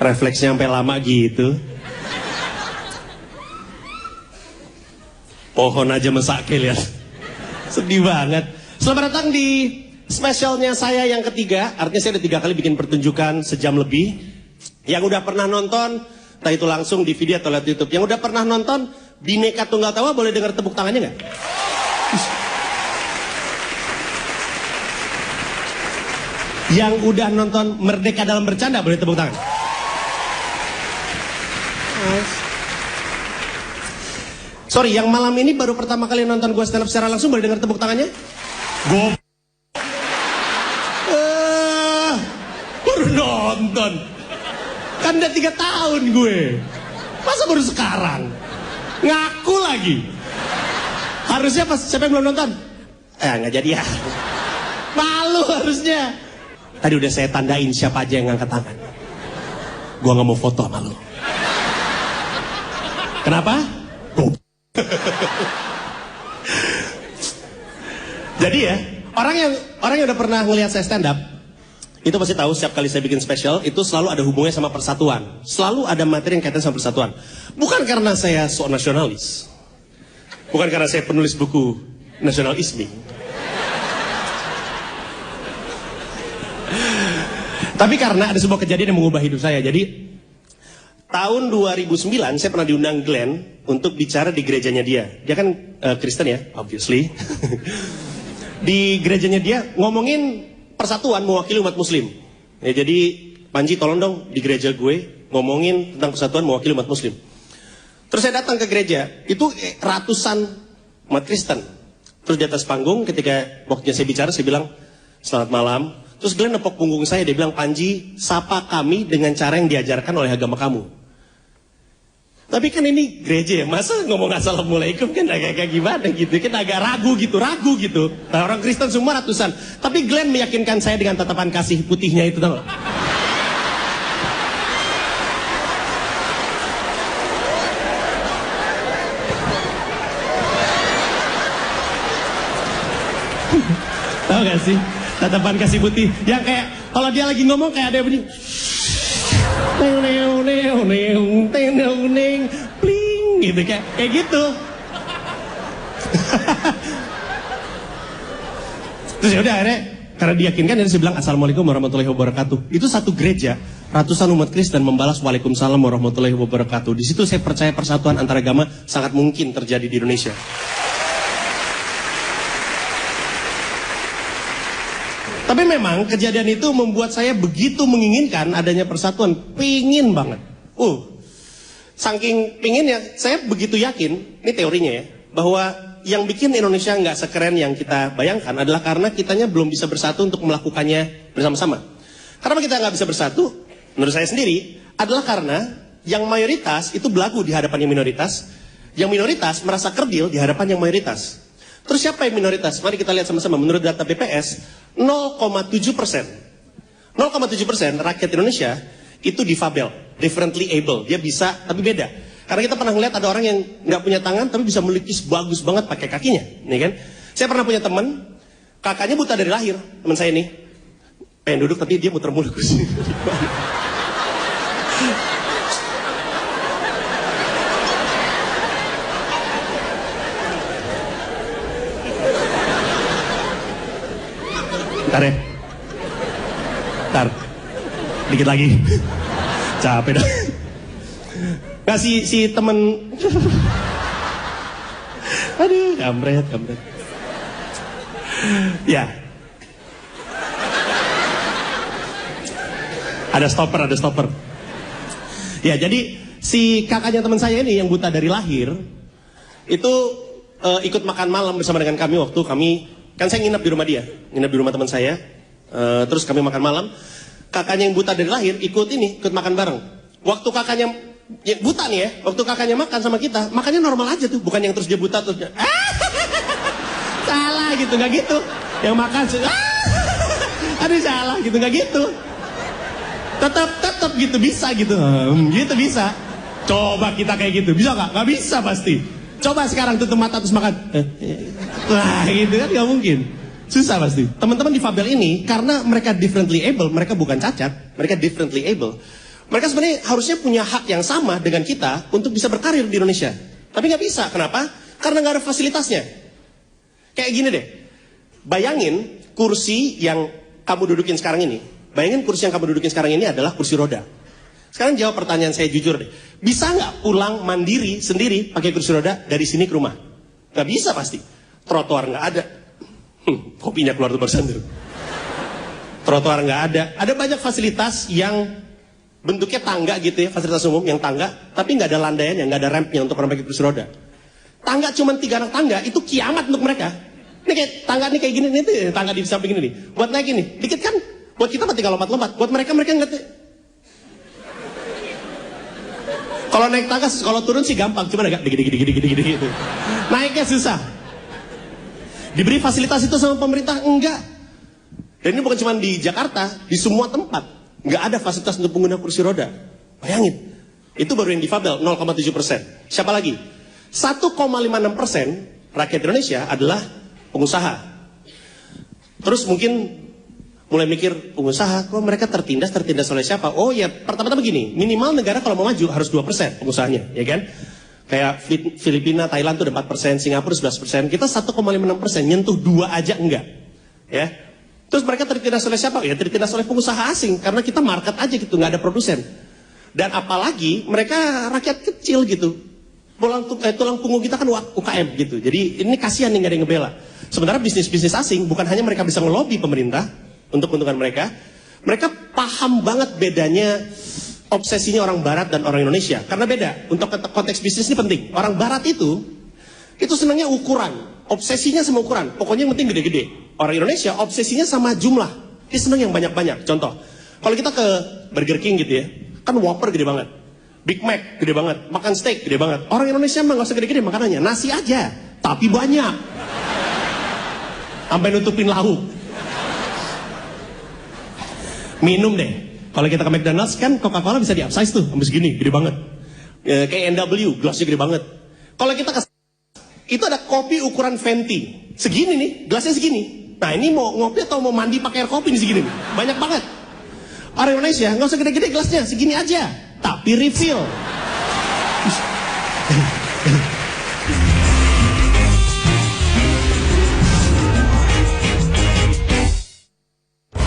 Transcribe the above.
Refleksnya sampai lama gitu. Pohon aja mesake lihat. Sedih banget. Selamat datang di spesialnya saya yang ketiga. Artinya saya udah 3 kali bikin pertunjukan sejam lebih. Yang udah pernah nonton, entah itu langsung di video atau lewat YouTube. Yang udah pernah nonton Bhinneka Tunggal Tawa, boleh dengar tepuk tangannya nggak? Yang udah nonton Merdeka Dalam Bercanda, boleh tepuk tangan. Sorry, yang malam ini baru pertama kali nonton gue stand up secara langsung, boleh dengar tepuk tangannya? Baru nonton. Kan udah 3 tahun gue. Masa baru sekarang? Ngaku lagi. Harusnya pas siapa yang belum nonton? Nggak jadi ya. Malu harusnya. Tadi udah saya tandain siapa aja yang ngangkat tangan. Gua nggak mau foto sama lu. Kenapa? Jadi ya, orang yang udah pernah ngelihat saya stand up, itu pasti tahu setiap kali saya bikin spesial itu selalu ada hubungannya sama persatuan. Selalu ada materi yang kaitan sama persatuan. Bukan karena saya sok nasionalis. Bukan karena saya penulis buku nasionalisme. Tapi karena ada sebuah kejadian yang mengubah hidup saya. Jadi tahun 2009 saya pernah diundang Glenn untuk bicara di gerejanya dia. Dia kan Kristen ya, obviously. Di gerejanya dia ngomongin persatuan mewakili umat muslim. Ya, jadi Panji tolong dong di gereja gue ngomongin tentang persatuan mewakili umat muslim. Terus saya datang ke gereja, itu ratusan umat Kristen. Terus di atas panggung ketika waktunya saya bicara, saya bilang selamat malam. Terus Glenn nepok punggung saya, dia bilang, Panji, sapa kami dengan cara yang diajarkan oleh agama kamu. Tapi kan ini gereja ya, masa ngomong assalamualaikum kan agak gimana gitu, kan agak ragu gitu. Nah, orang Kristen semua ratusan. Tapi Glenn meyakinkan saya dengan tatapan kasih putihnya itu, tau gak? Tahu gak sih? Tatapan kasih putih yang kayak kalau dia lagi ngomong kayak ada bunyi pling gitu kayak gitu. Terus ya udah akhirnya karena diyakinkan dia bilang assalamualaikum warahmatullahi wabarakatuh. Itu satu gereja ratusan umat Kristen membalas waalaikumsalam warahmatullahi wabarakatuh. Di situ saya percaya persatuan antar agama sangat mungkin terjadi di Indonesia. Tapi memang kejadian itu membuat saya begitu menginginkan adanya persatuan. Pingin banget. Saking pinginnya, saya begitu yakin, ini teorinya ya, bahwa yang bikin Indonesia nggak sekeren yang kita bayangkan adalah karena kitanya belum bisa bersatu untuk melakukannya bersama-sama. Karena kita nggak bisa bersatu, menurut saya sendiri, adalah karena yang mayoritas itu belagu di hadapan yang minoritas, yang minoritas merasa kerdil di hadapan yang mayoritas. Terus siapa yang minoritas? Mari kita lihat sama-sama. Menurut data BPS, 0,7%. 0,7% rakyat Indonesia itu difabel, differently able. Dia bisa, tapi beda. Karena kita pernah ngeliat ada orang yang nggak punya tangan, tapi bisa melukis bagus banget pakai kakinya. Nih kan? Saya pernah punya teman, kakaknya buta dari lahir. Teman saya nih, pengen duduk tapi dia muter mulu ke sini. Bentar ya. Bentar. Dikit lagi. Capek dah. Nggak si temen. Aduh, kampret. Ya. Ada stopper. Ya, jadi si kakaknya teman saya ini yang buta dari lahir itu ikut makan malam bersama dengan kami waktu kami. Kan saya nginep di rumah dia, nginep di rumah teman saya, terus kami makan malam. Kakaknya yang buta dari lahir ikut makan bareng. Waktu kakaknya ya, buta nih ya, waktu kakaknya makan sama kita, makannya normal aja tuh, bukan yang terus dia buta terus salah gitu, nggak gitu. Yang makan aduh salah gitu, nggak gitu. Tetap gitu bisa gitu, gitu bisa. Coba kita kayak gitu, bisa nggak? Nggak bisa pasti. Coba sekarang tutup mata terus makan. Wah gitu kan gak mungkin. Susah pasti. Teman-teman di Fabel ini karena mereka differently able, mereka bukan cacat, mereka differently able. Mereka sebenarnya harusnya punya hak yang sama dengan kita untuk bisa berkarir di Indonesia. Tapi nggak bisa. Kenapa? Karena nggak ada fasilitasnya. Kayak gini deh. Bayangin kursi yang kamu dudukin sekarang ini. Bayangin kursi yang kamu dudukin sekarang ini adalah kursi roda. Sekarang jawab pertanyaan saya jujur deh. Bisa nggak pulang mandiri sendiri pakai kursi roda dari sini ke rumah? Nggak bisa pasti. Trotoar nggak ada. Kopinya keluar tuh bersandir. Trotoar nggak ada. Ada banyak fasilitas yang bentuknya tangga gitu ya, fasilitas umum yang tangga, tapi nggak ada landainya, nggak ada rampnya untuk orang pakai kursi roda. Tangga cuma 3 anak tangga, itu kiamat untuk mereka. Ini kayak tangga nih kayak gini nih, tangga di samping ini nih. Buat naik ini, dikit kan? Buat kita mah tinggal lompat-lompat. Buat mereka ngeliatnya. Kalau naik tangga, kalau turun sih gampang, cuma agak gede gitu. Naiknya susah. Diberi fasilitas itu sama pemerintah? Enggak. Dan ini bukan cuma di Jakarta, di semua tempat. Nggak ada fasilitas untuk pengguna kursi roda. Bayangin. Itu baru yang difabel, 0,7%. Siapa lagi? 1,56% rakyat Indonesia adalah pengusaha. Terus mungkin mulai mikir, pengusaha, kok mereka tertindas oleh siapa? Oh ya, pertama-tama begini, minimal negara kalau mau maju harus 2% pengusahanya, ya kan? Kayak Filipina, Thailand tuh ada 4%, Singapura 11%, kita 1,56%, nyentuh 2 aja enggak. Ya. Terus mereka tertindas oleh siapa? Ya tertindas oleh pengusaha asing, karena kita market aja gitu, nggak ada produsen. Dan apalagi mereka rakyat kecil gitu. Tulang punggung kita kan UKM gitu. Jadi ini kasihan nih nggak ada yang ngebela. Sementara bisnis-bisnis asing bukan hanya mereka bisa ngelobi pemerintah untuk keuntungan mereka, mereka paham banget bedanya obsesinya orang Barat dan orang Indonesia. Karena beda. Untuk konteks bisnis ini penting. Orang Barat itu senangnya ukuran, obsesinya sama ukuran. Pokoknya yang penting gede-gede. Orang Indonesia obsesinya sama jumlah. Dia senang yang banyak-banyak. Contoh, kalau kita ke Burger King gitu ya, kan Whopper gede banget, Big Mac gede banget, makan steak gede banget. Orang Indonesia mah nggak usah gede-gede makanannya, nasi aja, tapi banyak, sampai nutupin lauk. Minum deh, kalau kita ke McDonald's kan Coca-Cola bisa di upsize tuh, sampai segini, gede banget. Kayak NW, gelasnya gede banget. Kalau kita ke itu ada kopi ukuran venti, segini nih, gelasnya segini. Nah ini mau ngopi atau mau mandi pakai air kopi nih segini nih. Banyak banget. Orang Indonesia nggak usah gede-gede gelasnya, segini aja, tapi refill.